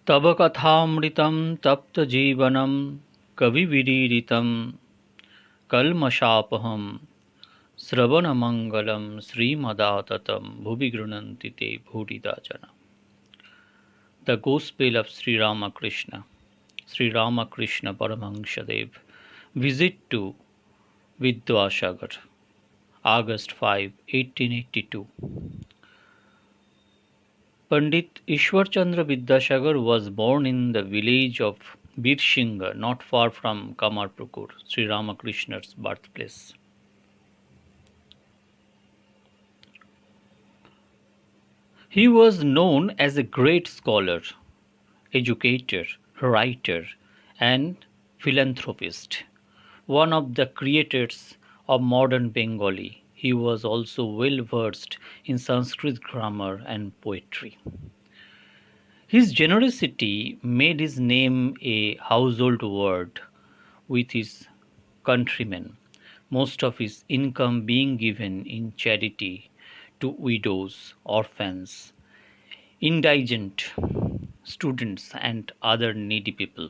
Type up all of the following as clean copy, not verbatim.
तव कथामृतं तप्तजीवनं कविविरीडितं कल्मषापहं श्रवणमङ्गलं श्रीमदाततं भुवि गृह्णन्ति ते भूरिदा जना. The Gospel of Sri Ramakrishna Paramhansha Dev. Visit to Vidyasagar, August 5, 1882. Pandit Iswarchandra Vidyasagar was born in the village of Birshinga, not far from Kamarpukur, Sri Ramakrishna's birthplace. He was known as a great scholar, educator, writer, and philanthropist, one of the creators of modern Bengali. He was also well versed in Sanskrit grammar and poetry. His generosity made his name a household word with his countrymen, most of his income being given in charity to widows, orphans, indigent students, and other needy people.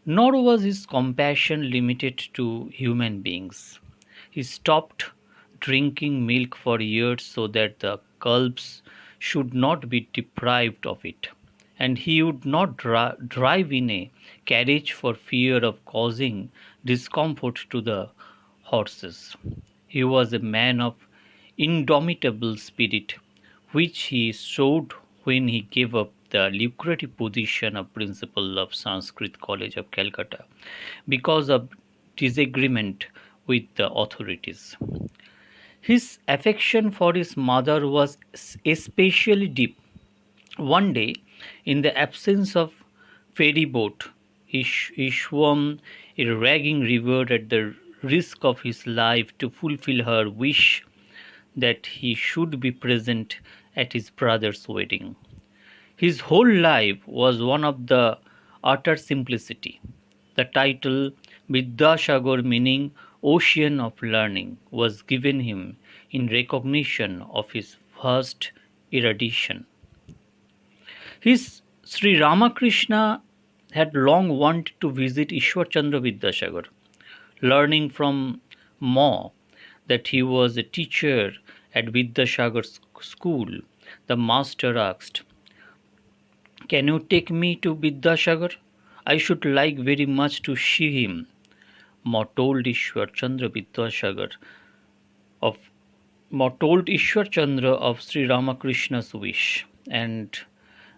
Nor was his compassion limited to human beings. He stopped drinking milk for years so that the calves should not be deprived of it, and he would not drive in a carriage for fear of causing discomfort to the horses. He was a man of indomitable spirit, which he showed when he gave up the lucrative position of principal of Sanskrit College of Calcutta because of disagreement with the authorities. His affection for his mother was especially deep. One day, in the absence of ferry boat, he swam a raging river at the risk of his life to fulfill her wish that he should be present at his brother's wedding. His whole life was one of the utter simplicity. The title Vidyasagar, meaning ocean of learning, was given him in recognition of his vast erudition. His Sri Ramakrishna had long wanted to visit Iswarchandra Vidyasagar. Learning from Ma that he was a teacher at Vidyasagar's school, the master asked, "Can you take me to Vidyasagar? I should like very much to see him." Ma told Iswarchandra Vidyasagar of Ma told Ishwarchandra of Sri Ramakrishna's wish, and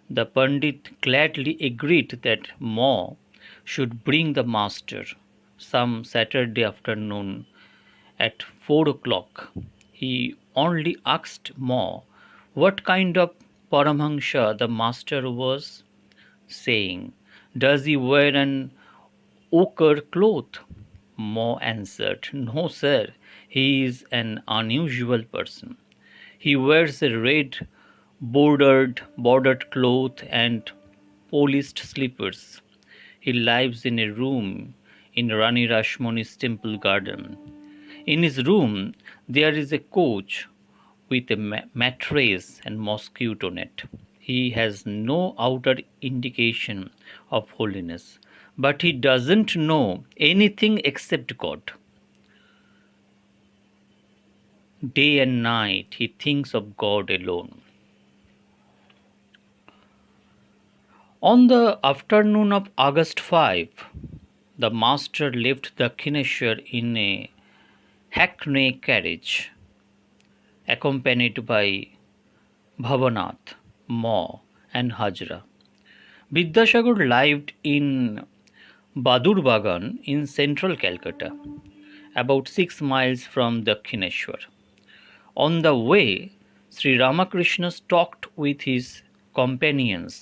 the Pandit gladly agreed that Ma should bring the master some Saturday afternoon at 4 o'clock. He only asked Ma what kind of Paramhansha the master was, saying, "Does he wear an ochre cloth?" Ma answered, "No, sir, he is an unusual person. He wears a red bordered cloth and polished slippers. He lives in a room in Rani Rashmoni's temple garden. In his room there is a couch with a mattress and mosquito net. He has no outer indication of holiness, but he doesn't know anything except God. Day and night he thinks of God alone." On the afternoon of August 5, the master left Dakshineshwar in a hackney carriage, accompanied by Bhavanath, Ma, and Hajra. Vidyasagar lived in Badurbagan in central Calcutta, about 6 miles from Dakshineshwar. On the way, Sri Ramakrishna talked with his companions,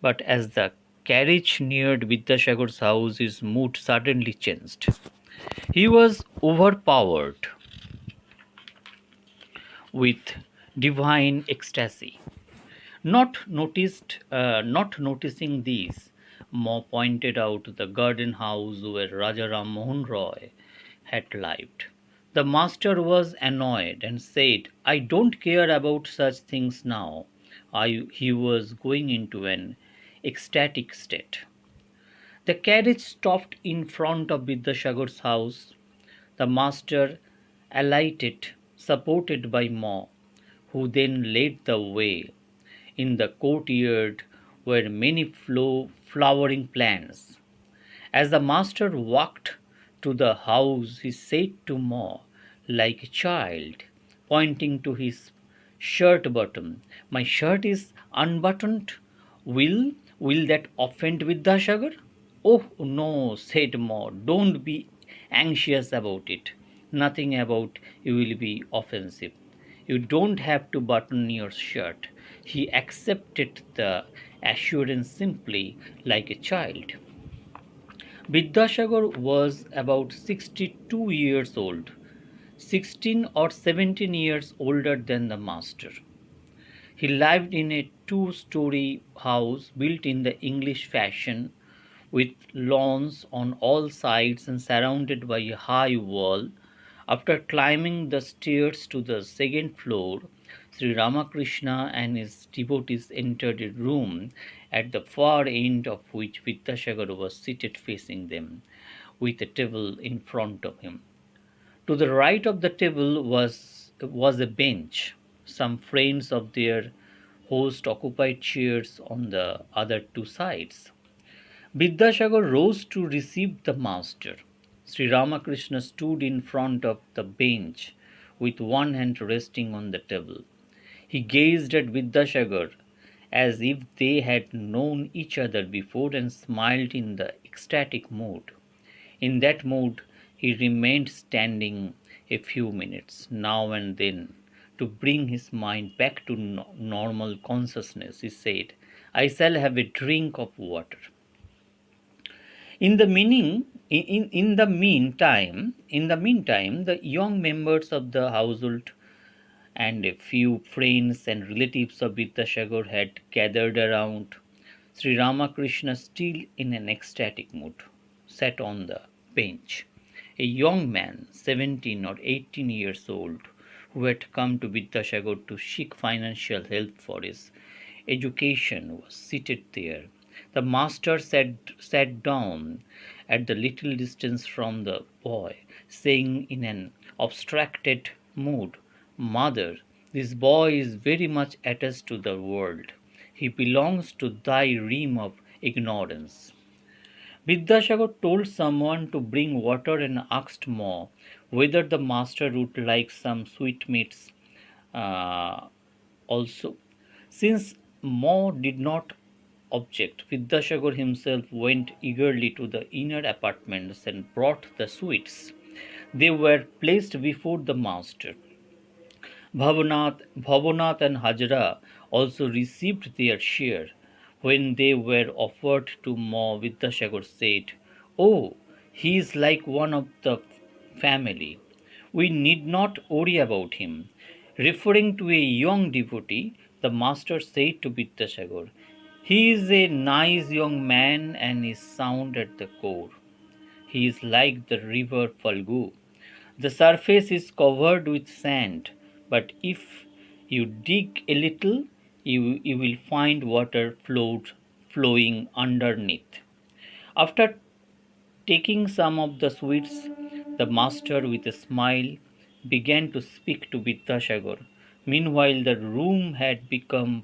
but as the carriage neared Vidyasagar's house, his mood suddenly changed. He was overpowered with divine ecstasy. Not noticing these, Ma pointed out the garden house where Raja Ram Mohan Roy had lived. The master was annoyed and said, "I don't care about such things now." He was going into an ecstatic state. The carriage stopped in front of Vidyasagar's house. The master alighted, supported by Ma, who then led the way. In the courtyard were many flowering plants. As the master walked to the house, he said to Ma, like a child, pointing to his shirt button, "My shirt is unbuttoned. Will that offend Vidyasagar?" "Oh no," said Ma, "don't be anxious about it. Nothing about you will be offensive. You don't have to button your shirt." He accepted the assurance simply, like a child. Vidyasagar was about 62 years old, 16 or 17 years older than the master. He lived in a two-story house built in the English fashion with lawns on all sides and surrounded by a high wall. After climbing the stairs to the second floor, Sri Ramakrishna and his devotees entered a room at the far end of which Vidyasagar was seated facing them, with a table in front of him. To the right of the table was a bench. Some friends of their host occupied chairs on the other two sides. Vidyasagar rose to receive the master. Sri Ramakrishna stood in front of the bench with one hand resting on the table. He gazed at Vidyasagar as if they had known each other before and smiled in the ecstatic mood. In that mood, he remained standing a few minutes now and then to bring his mind back to normal consciousness. He said, "I shall have a drink of water." In the meantime, the young members of the household and a few friends and relatives of Vidyasagar had gathered around. Sri Ramakrishna, still in an ecstatic mood, sat on the bench. A young man, 17 or 18 years old, who had come to Vidyasagar to seek financial help for his education, was seated there. The master sat down at the little distance from the boy, saying in an abstracted mood, "Mother, this boy is very much attached to the world. He belongs to thy realm of ignorance." Vidyasagar told someone to bring water and asked more whether the master would like some sweetmeats uh, also. Since Mo did not object, Vidyasagar himself went eagerly to the inner apartments and brought the sweets. They were placed before the master. Bhavanath and Hajra also received their share. When they were offered to Ma, Vidyasagar said, "Oh, he is like one of the family. We need not worry about him." Referring to a young devotee, the master said to Vidyasagar, "He is a nice young man and is sound at the core. He is like the river Falgu. The surface is covered with sand, but if you dig a little, you will find water flowing underneath." After taking some of the sweets, the master, with a smile, began to speak to Vidyasagar. Meanwhile, the room had become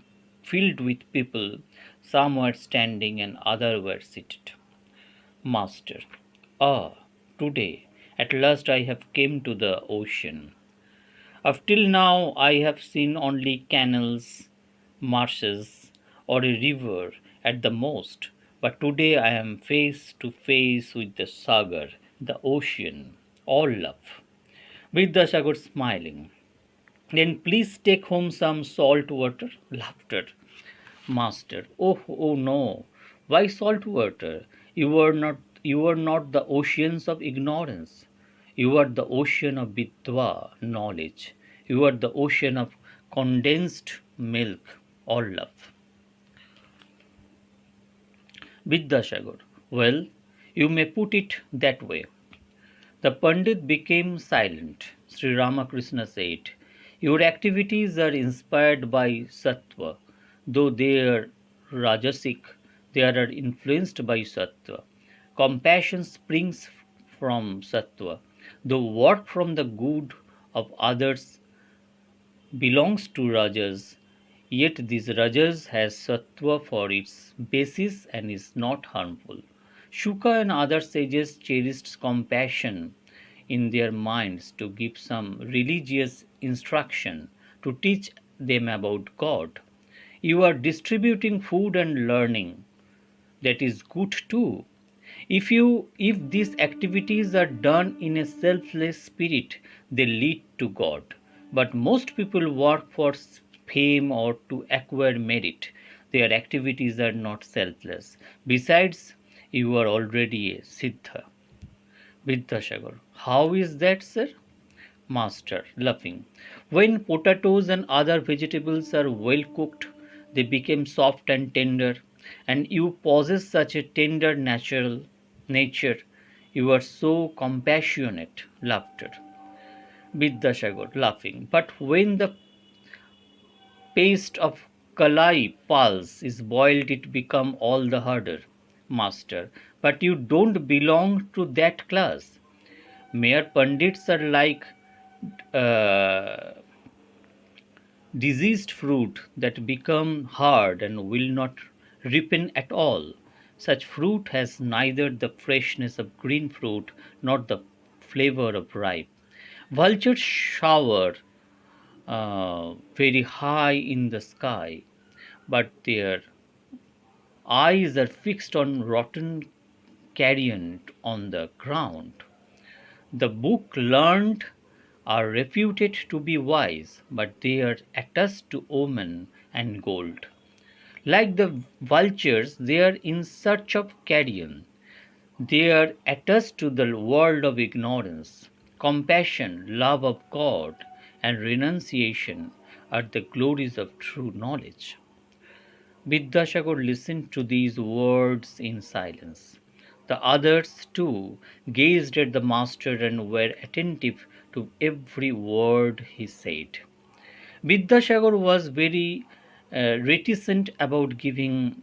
filled with people. Some were standing and others were seated. Master: "Ah, today at last I have come to the ocean. Up till now I have seen only canals, marshes, or a river at the most, but today I am face to face with the Sagar, the ocean, all love." Vidyasagar smiling. "Then please take home some salt water." Laughter. Master: "Oh no. Why salt water? You are not the oceans of ignorance. You are the ocean of Vidwa, knowledge. You are the ocean of condensed milk, or love." Vidyasagar: "Well, you may put it that way." The Pandit became silent. Sri Ramakrishna said, "Your activities are inspired by sattva, though they are rajasic. they are influenced by sattva. Compassion springs from sattva. The work from the good of others belongs to rajas, yet this rajas has sattva for its basis and is not harmful. Shuka and other sages cherished compassion in their minds to give some religious instruction, to teach them about God. You are distributing food and learning. That is good too. If these activities are done in a selfless spirit, they lead to God. But most people work for fame or to acquire merit. Their activities are not selfless. Besides, you are already a siddha. Vidyasagar. How is that, sir? Master, laughing. When potatoes and other vegetables are well cooked, they become soft and tender, and you possess such a tender natural nature. You are so compassionate. Laughter. Vidyasagar, laughing. But when the paste of kalai pulse is boiled, it become all the harder. Master, but you don't belong to that class. Mere pundits are like uh, diseased fruit that become hard and will not ripen at all. Such fruit has neither the freshness of green fruit nor the flavor of ripe. Vultures shower very high in the sky, but their eyes are fixed on rotten carrion on the ground. The book learned are reputed to be wise, but they are attached to omen and gold. Like the vultures, they are in search of carrion. They are attached to the world of ignorance. Compassion, love of God, and renunciation are the glories of true knowledge. Vidyasagar listened to these words in silence. The others, too, gazed at the master and were attentive to every word he said. Vidyasagar was very reticent about giving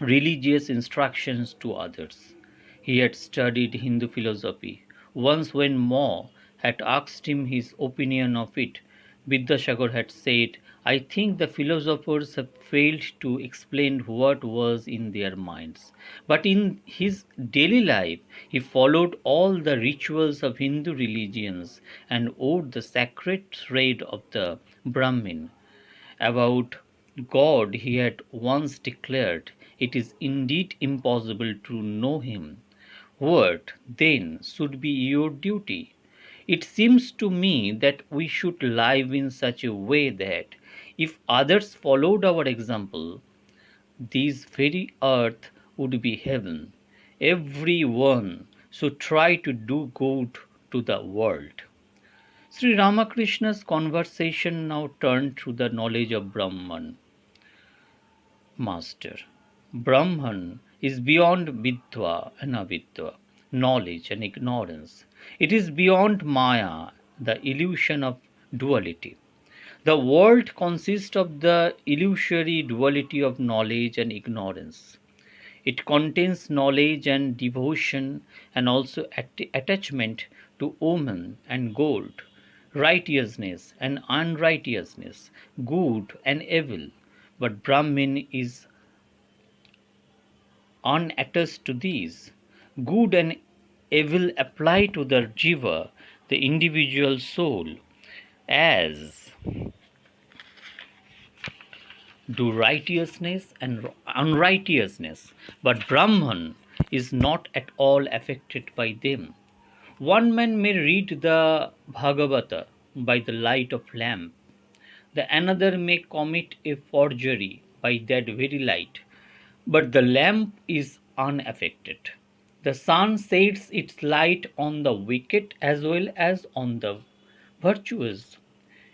religious instructions to others. He had studied Hindu philosophy. Once, when Ma had asked him his opinion of it, Vidyasagar had said, I think the philosophers have failed to explain what was in their minds. But in his daily life, he followed all the rituals of Hindu religions and wore the sacred thread of the Brahmin. About God he had once declared, it is indeed impossible to know him. What, then, should be your duty? It seems to me that we should live in such a way that, if others followed our example, this very earth would be heaven. Every one should try to do good to the world. Sri Ramakrishna's conversation now turned to the knowledge of Brahman. Master. Brahman is beyond vidya and avidya, knowledge and ignorance. It is beyond Maya, the illusion of duality. The world consists of the illusory duality of knowledge and ignorance. It contains knowledge and devotion and also attachment to omen and gold, righteousness and unrighteousness, good and evil. But Brahmin is unattached to these. Good and evil apply to the jiva, the individual soul, as do righteousness and unrighteousness, but Brahman is not at all affected by them. One man may read the Bhagavata by the light of lamp, the another may commit a forgery by that very light, but the lamp is unaffected. The sun sheds its light on the wicked as well as on the virtuous.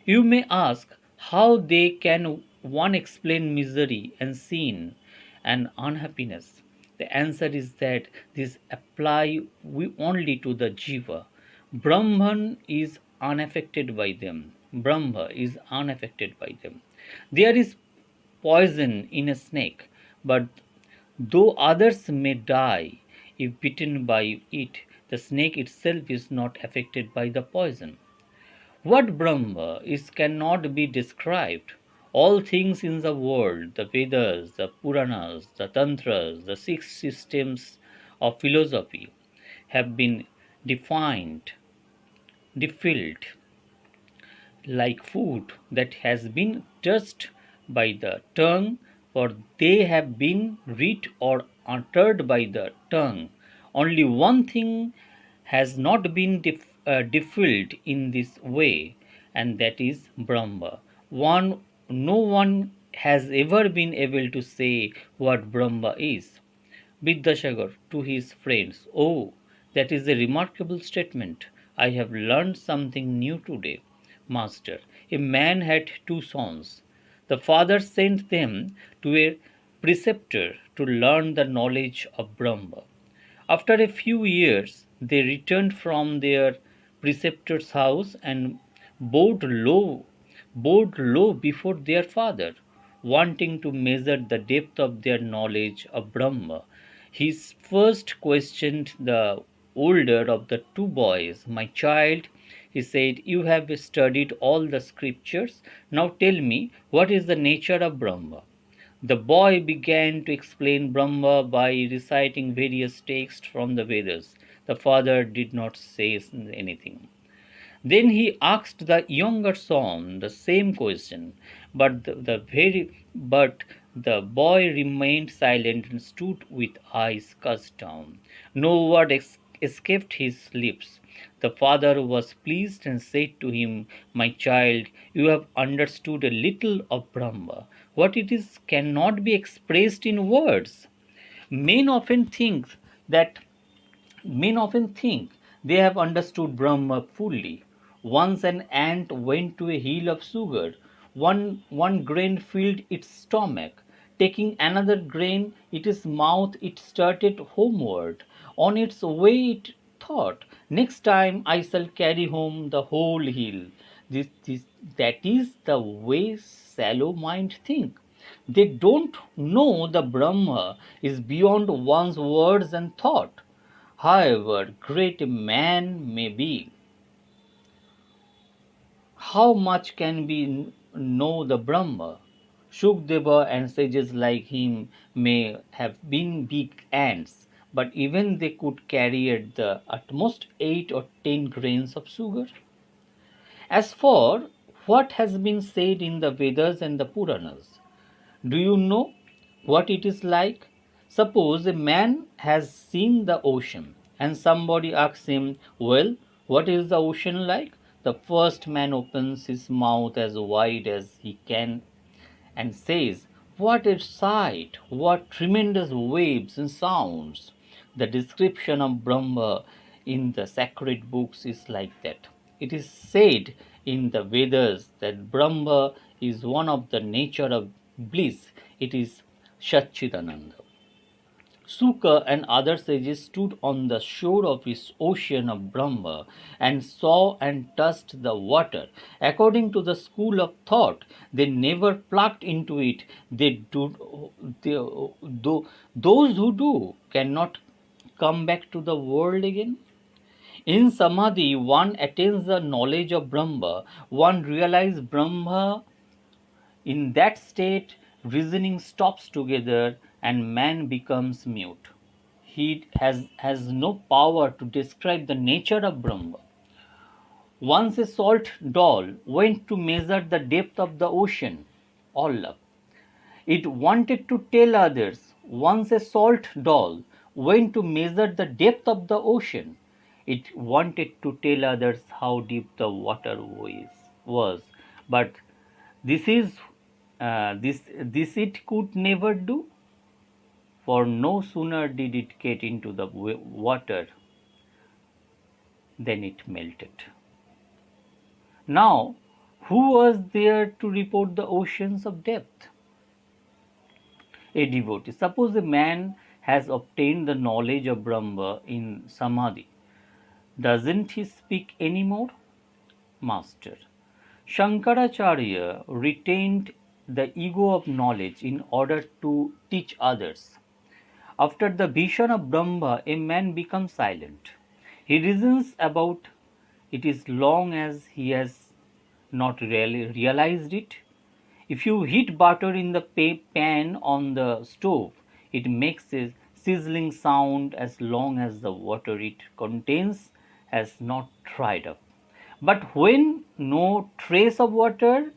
You may ask how they can one explain misery and sin and unhappiness. The answer is that these apply only to the jiva. Brahman is unaffected by them. Brahma is unaffected by them. There is poison in a snake, but Though others may die if bitten by it, the snake itself is not affected by the poison. What Brahma is cannot be described. All things in the world, the Vedas, the Puranas, the Tantras, the six systems of philosophy, have been defined, defilled, like food that has been touched by the tongue, for they have been read or uttered by the tongue. Only one thing has not been defiled in this way, and that is Brahma. No one has ever been able to say what Brahma is. Vidyasagar to his friends, "Oh, that is a remarkable statement. I have learned something new today. Master, a man had two sons. The father sent them to a preceptor to learn the knowledge of Brahma. After a few years, they returned from their preceptor's house and bowed low, bowed low before their father, wanting to measure the depth of their knowledge of Brahma. He first questioned the older of the two boys. "My child," he said, "you have studied all the scriptures. Now tell me, what is the nature of Brahma?" The boy began to explain Brahma by reciting various texts from the Vedas. The father did not say anything. Then he asked the younger son the same question, but the boy remained silent and stood with eyes cast down. No word escaped his lips. The father was pleased and said to him, "My child, you have understood a little of Brahma. What it is cannot be expressed in words." Men often think that Men often think they have understood Brahma fully. Once an ant went to a hill of sugar. One grain filled its stomach. Taking another grain in its mouth, it started homeward. On its way, it thought, "Next time I shall carry home the whole hill." That is the way shallow mind think. They don't know the Brahma is beyond one's words and thought. However great a man may be, how much can we know the Brahma? Shukdeva and sages like him may have been big ants, but even they could carry at the utmost 8 or 10 grains of sugar. As for what has been said in the Vedas and the Puranas, do you know what it is like? Suppose a man has seen the ocean and somebody asks him, "Well, what is the ocean like?" The first man opens his mouth as wide as he can and says, "What a sight! What tremendous waves and sounds!" The description of Brahma in the sacred books is like that. It is said in the Vedas that Brahma is one of the nature of bliss. It is Satchidananda. Suka and other sages stood on the shore of his ocean of Brahma and saw and touched the water. According to the school of thought, they never plucked into it. They, those who do cannot come back to the world again. In Samadhi, one attains the knowledge of Brahma. One realizes Brahma. In that state, reasoning stops together and man becomes mute. He has no power to describe the nature of Brahma. Once a salt doll went to measure the depth of the ocean. All love. It wanted to tell others. Once a salt doll went to measure the depth of the ocean. It wanted to tell others how deep the water was. But this is this it could never do, for no sooner did it get into the water than it melted. Now, who was there to report the oceans of depth? A devotee. Suppose a man has obtained the knowledge of Brahma in Samadhi. Doesn't he speak any more? Master. Shankaracharya retained the ego of knowledge in order to teach others. After the vision of Brahma, a man becomes silent. He reasons about it as long as he has not really realized it. If you heat butter in the pan on the stove, it makes a sizzling sound as long as the water it contains has not dried up. But when no trace of water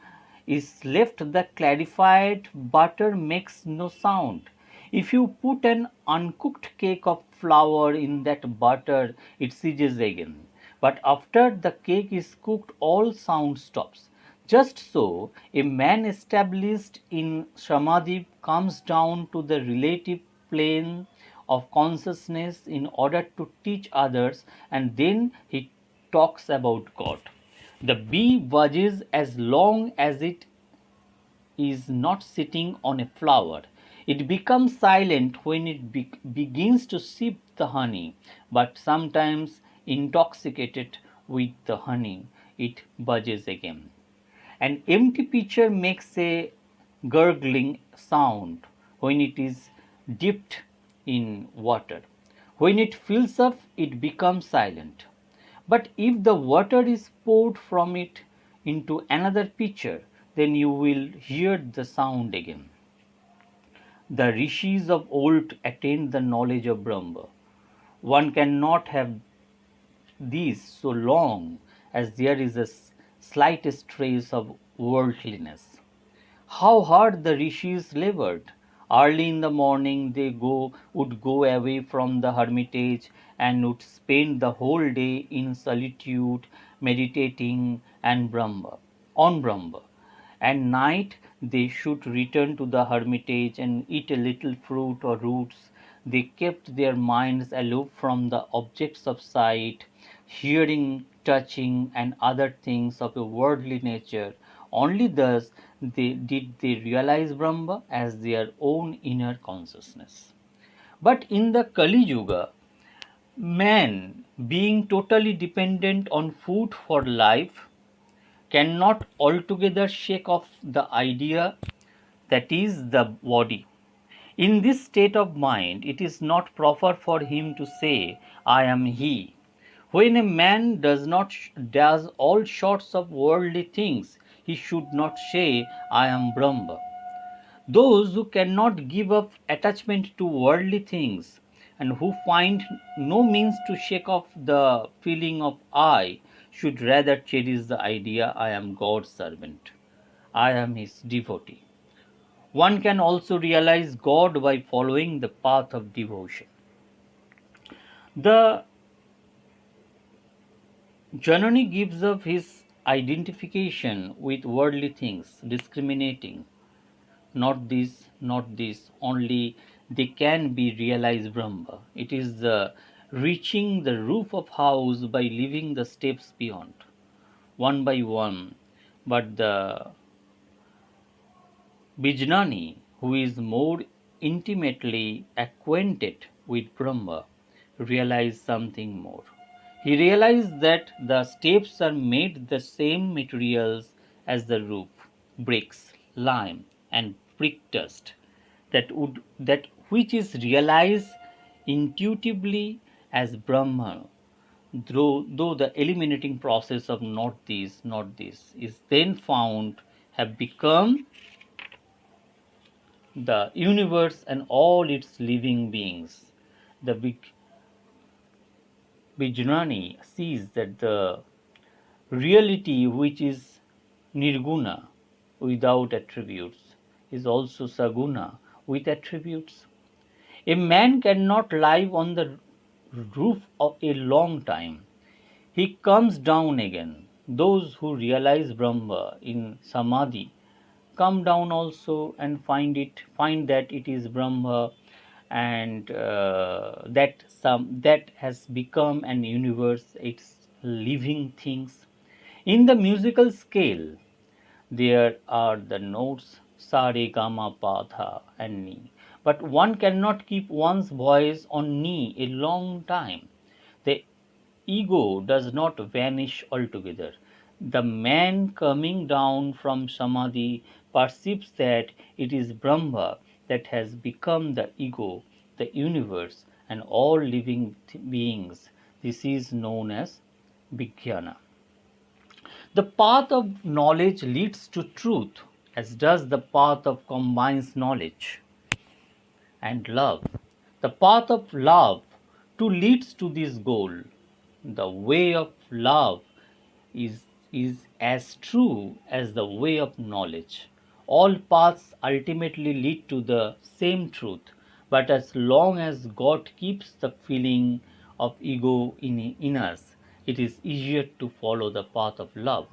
is left, the clarified butter makes no sound. If you put an uncooked cake of flour in that butter, it sizzles again. But after the cake is cooked, all sound stops. Just so, a man established in Samadhi comes down to the relative plane of consciousness in order to teach others, and then he talks about God. The bee buzzes as long as it is not sitting on a flower. It becomes silent when it begins to sip the honey, but sometimes intoxicated with the honey, it buzzes again. An empty pitcher makes a gurgling sound when it is dipped in water. When it fills up, it becomes silent. But if the water is poured from it into another pitcher, then you will hear the sound again. The rishis of old attained the knowledge of Brahma. One cannot have these so long as there is a slightest trace of worldliness. How hard the rishis labored! Early in the morning they would go away from the hermitage and would spend the whole day in solitude, meditating on Brahma. And night they should return to the hermitage and eat a little fruit or roots. They kept their minds aloof from the objects of sight, hearing, touching, and other things of a worldly nature. Only thus did they realize Brahma as their own inner consciousness. But in the Kali Yuga, man, being totally dependent on food for life, cannot altogether shake off the idea that is the body. In this state of mind, it is not proper for him to say, I am he. When a man does all sorts of worldly things, he should not say, I am Brahma. Those who cannot give up attachment to worldly things and who find no means to shake off the feeling of I should rather cherish the idea I am God's servant. I am his devotee. One can also realize God by following the path of devotion. The Janani gives up his identification with worldly things, discriminating not this, only they can be realized Brahma. It is the reaching the roof of house by leaving the steps beyond, one by one. But the Bijnani, who is more intimately acquainted with Brahma, realized something more. He realized that the steps are made the same materials as the roof, bricks, lime, and brick dust, that which is realized intuitively as Brahma, though the eliminating process of not this, is then found have become the universe and all its living beings. The Vijnani sees that the reality which is nirguna without attributes is also saguna with attributes. A man cannot live on the roof of a long time. He comes down again. Those who realize Brahma in Samadhi come down also and find that it is Brahma, and that has become an universe. It's living things. In the musical scale, there are the notes sa re ga ma pa tha and ni, but one cannot keep one's voice on ni a long time. The ego does not vanish altogether. The man coming down from Samadhi perceives that it is Brahma that has become the ego, the universe, and all living beings. This is known as Vijnana. The path of knowledge leads to truth, as does the path of combines knowledge and love. The path of love too leads to this goal. The way of love is, is as true as the way of knowledge. All paths ultimately lead to the same truth, but as long as God keeps the feeling of ego in us, it is easier to follow the path of love.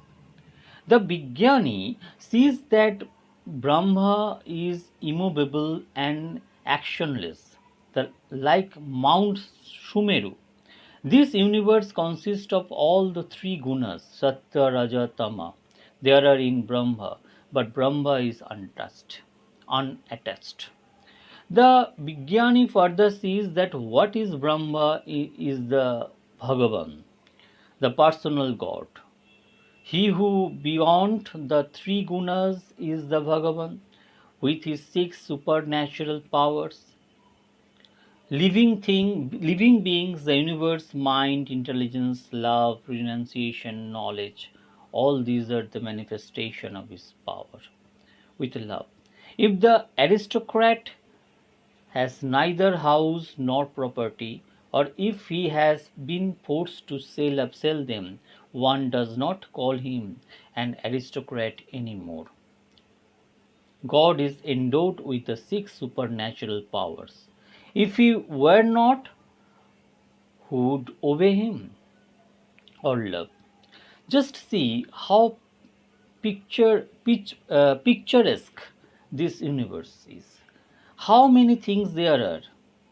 The Vijnani sees that Brahma is immovable and actionless, like Mount Sumeru. This universe consists of all the three gunas, Satya, Raja, Tama. They are in Brahma, but Brahma is unattached. The Vijnani further sees that what is Brahma is the Bhagavan, the personal God. He who beyond the three gunas is the Bhagavan with his six supernatural powers. Living beings, the universe, mind, intelligence, love, renunciation, knowledge, all these are the manifestation of his power with love. If the aristocrat has neither house nor property, or if he has been forced to sell them, one does not call him an aristocrat anymore. God is endowed with the six supernatural powers. If he were not, who would obey him or love? Just see how picturesque this universe is. How many things there are: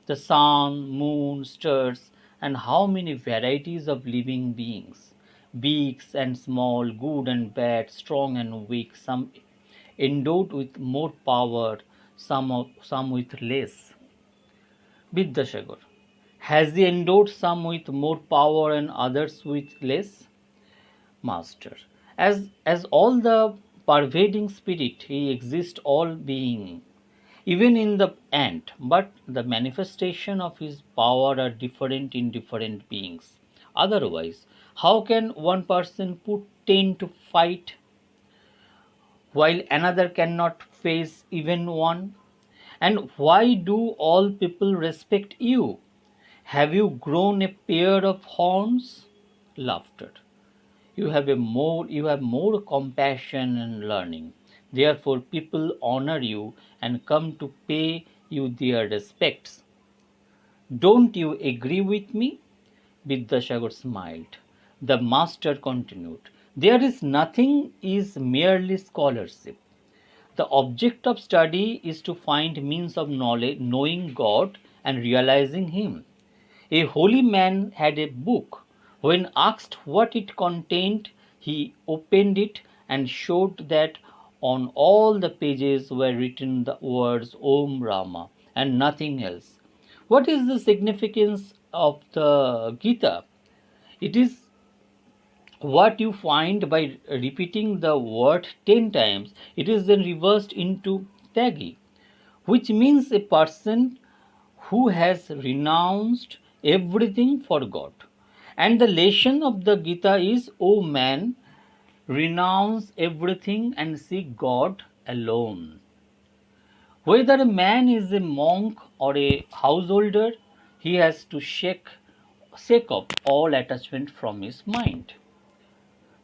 the sun, moon, stars, and how many varieties of living beings, big and small, good and bad, strong and weak, some endowed with more power, some with less. Vidyasagar, has he endowed some with more power and others with less? Master, as all the pervading spirit, he exists all being, even in the ant, but the manifestation of his power are different in different beings. Otherwise, how can one person put 10 to fight while another cannot face even one? And why do all people respect you? Have you grown a pair of horns? Laughter. You have more compassion and learning. Therefore people honor you and come to pay you their respects. Don't you agree with me? Vidyasagar smiled. The master continued. There is nothing is merely scholarship. The object of study is to find means of knowledge, knowing God and realizing Him. A holy man had a book. When asked what it contained, he opened it and showed that on all the pages were written the words Om Rama and nothing else. What is the significance of the Gita? It is what you find by repeating the word 10 times. It is then reversed into Tagi, which means a person who has renounced everything for God. And the lesson of the Gita is, O man, renounce everything and seek God alone. Whether a man is a monk or a householder, he has to shake off all attachment from his mind.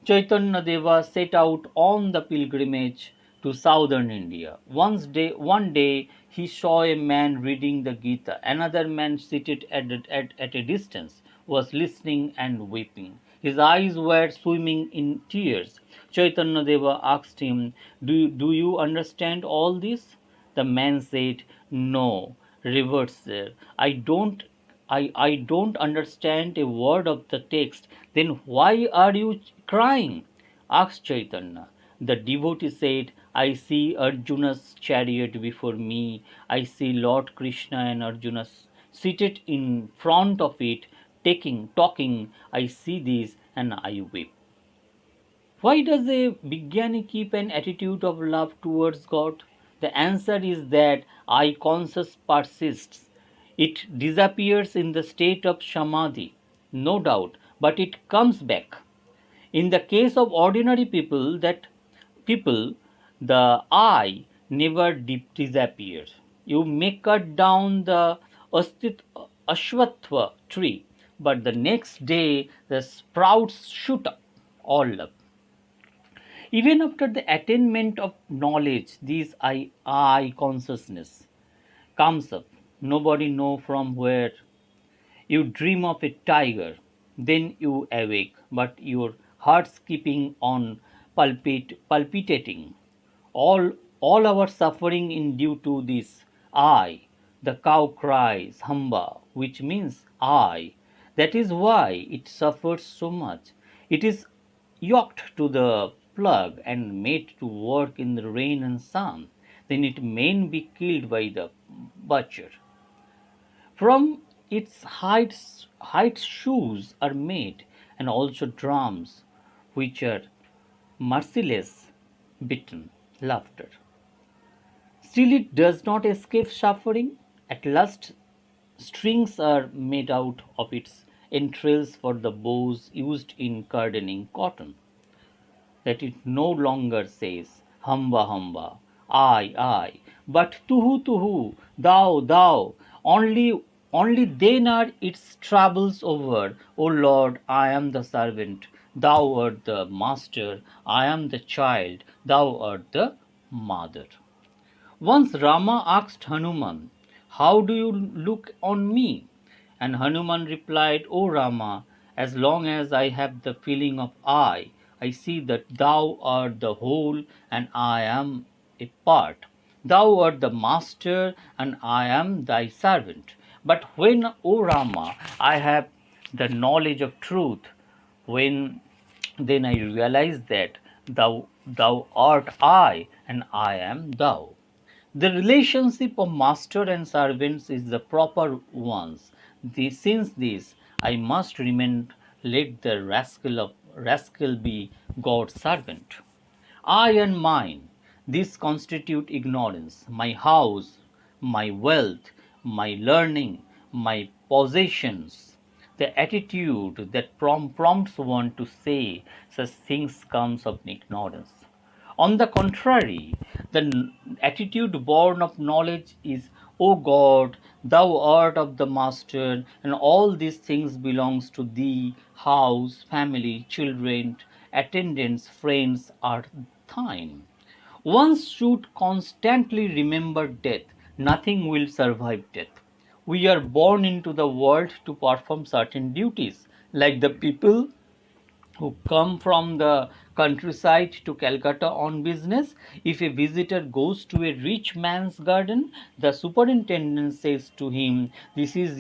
Chaitanya Deva set out on the pilgrimage to southern India. One day he saw a man reading the Gita. Another man seated at a distance was listening and weeping. His eyes were swimming in tears. Chaitanya Deva asked him, do you understand all this? The man said, No, reverse sir. I don't understand a word of the text. Then why are you crying? Asked Chaitanya. The devotee said, I see Arjuna's chariot before me. I see Lord Krishna and Arjuna seated in front of it, talking. I see this and I weep. Why does a Vijnani keep an attitude of love towards God? The answer is that I conscious persists It disappears in the state of samadhi, no doubt, but it comes back. In the case of ordinary people, the I never disappears. You may cut down the ashwatthwa tree, but the next day the sprouts shoot up, all up. Even after the attainment of knowledge, this I consciousness comes up. Nobody know from where. You dream of a tiger, then you awake, but your heart's keeping on palpitating. All our suffering is due to this I. The cow cries Hamba, which means I. That is why it suffers so much. It is yoked to the plug and made to work in the rain and sun. Then it may be killed by the butcher. From its hides shoes are made, and also drums, which are merciless, bitten, laughter. Still, it does not escape suffering. At last, strings are made out of its entrails for the bows used in cardining cotton, that it no longer says, Hamba, hamba, I, but Tuhu, tuhu, thou, only then are its troubles over. O Lord, I am the servant, thou art the master, I am the child, thou art the mother. Once Rama asked Hanuman, How do you look on me? And Hanuman replied, O Rama, as long as I have the feeling of I see that thou art the whole and I am a part. Thou art the master and I am thy servant. But when, O Rama, I have the knowledge of truth, when then I realize that thou art I and I am thou. The relationship of master and servants is the proper ones. Since this, I must remain, let the rascal be God's servant. I and mine, this constitute ignorance. My house, my wealth, my learning, my possessions. The attitude that prompts one to say such things comes of ignorance. On the contrary, the attitude born of knowledge is, O God, thou art of the master, and all these things belongs to thee, house, family, children, attendants, friends are thine. One should constantly remember death. Nothing will survive death. We are born into the world to perform certain duties, like the people who come from the countryside to Calcutta on business. If a visitor goes to a rich man's garden, the superintendent says to him, "This is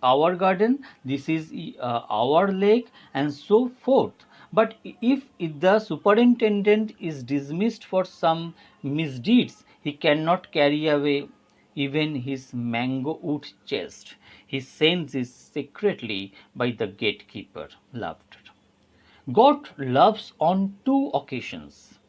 our garden, this is our lake," and so forth. But if the superintendent is dismissed for some misdeeds, he cannot carry away even his mango wood chest. He sends it secretly by the gatekeeper. Laughter. God loves on two occasions.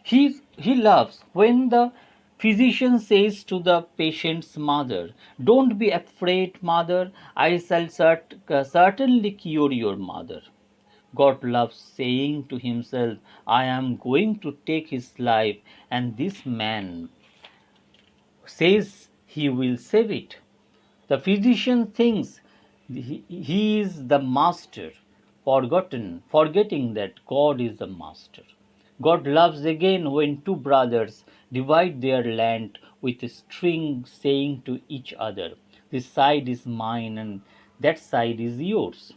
He loves when the physician says to the patient's mother, Don't be afraid, mother, I shall certainly cure your mother. God loves saying to himself, I am going to take his life, and this man says he will save it. The physician thinks he is the master, forgetting that God is the master. God loves again when two brothers divide their land with a string, saying to each other, This side is mine and that side is yours.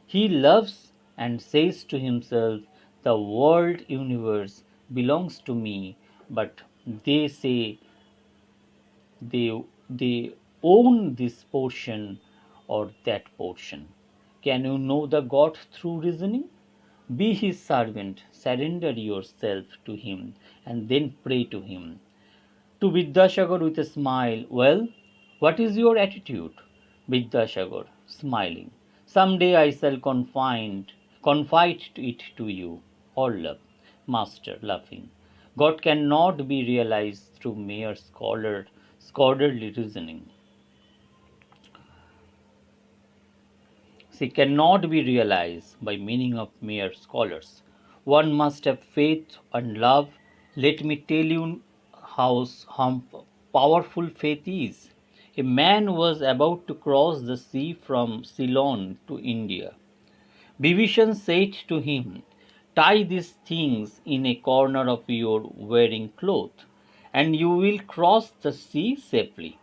He loves and says to himself, The world universe belongs to me, but they say they own this portion or that portion. Can you know the God through reasoning? Be his servant, surrender yourself to him, and then pray to him. To Vidyasagar with a smile, Well, what is your attitude? Vidyasagar, smiling. Someday I shall confide it to you. All love. Master, laughing. God cannot be realized through mere scholarly reasoning. sea cannot be realized by meaning of mere scholars. One must have faith and love. Let me tell you how powerful faith is. A man was about to cross the sea from Ceylon to India. Bibhishan said to him, "Tie these things in a corner of your wearing cloth, and you will cross the sea safely.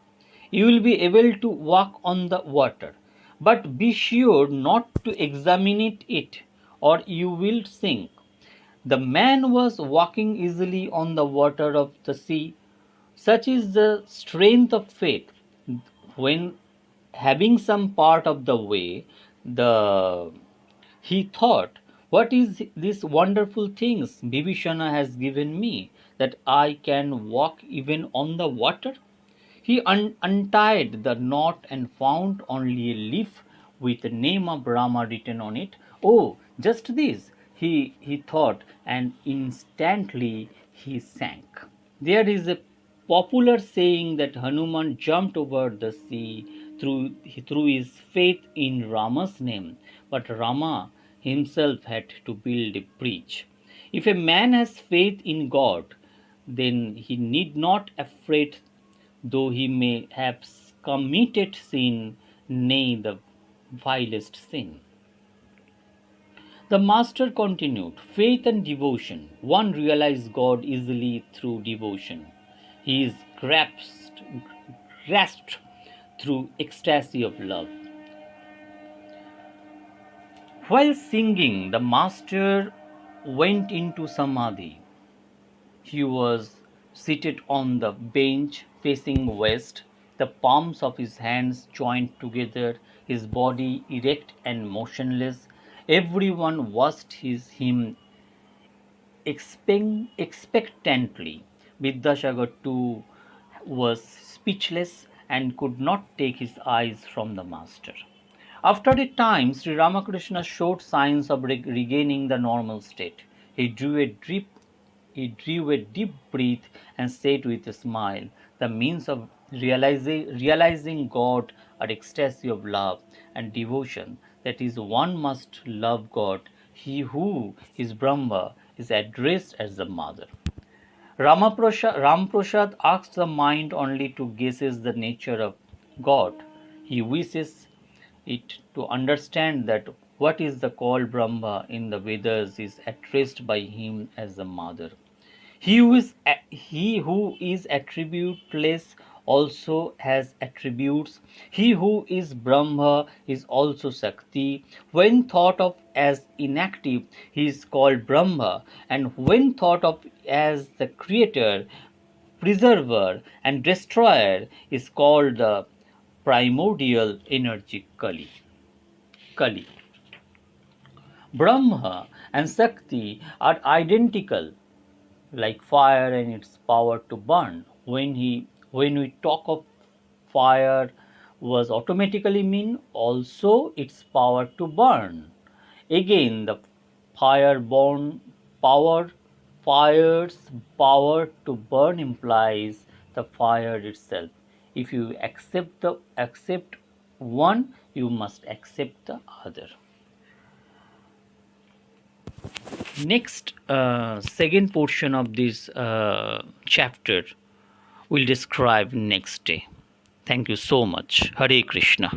You will be able to walk on the water, but be sure not to examine it, or you will sink." The man was walking easily on the water of the sea. Such is the strength of faith. When having some part of the way, the he thought, "What is this wonderful things Bibhishana has given me, that I can walk even on the water?" He untied the knot and found only a leaf with the name of Rama written on it. "Oh, just this," he thought, and instantly he sank. There is a popular saying that Hanuman jumped over the sea through his faith in Rama's name, but Rama himself had to build a bridge. If a man has faith in God, then he need not afraid though he may have committed sin, nay, the vilest sin. The master continued, "Faith and devotion. One realizes God easily through devotion. He is grasped through ecstasy of love." While singing, the master went into samadhi. He was seated on the bench facing west, the palms of his hands joined together, his body erect and motionless. Everyone watched him expectantly. Vidyasagar too was speechless and could not take his eyes from the master. After a time, Sri Ramakrishna showed signs of regaining the normal state. He drew a deep breath and said with a smile, "The means of realizing God are ecstasy of love and devotion. That is, one must love God. He who is Brahma is addressed as the Mother." Ramprasad asks the mind only to guesses the nature of God. He wishes it to understand that what is the called Brahma in the Vedas is addressed by him as the Mother. He who is attributeless also has attributes. He who is Brahma is also Shakti. When thought of as inactive, he is called Brahma, and when thought of as the creator, preserver, and destroyer, is called the primordial energy Kali. Kali. Brahma and Shakti are identical, like fire and its power to burn. When we talk of fire, was automatically mean also its power to burn. Again, the fire born power fire's power to burn implies the fire itself. If you accept one, you must accept the other. Next, second portion of this chapter will describe next day. Thank you so much. Hare Krishna.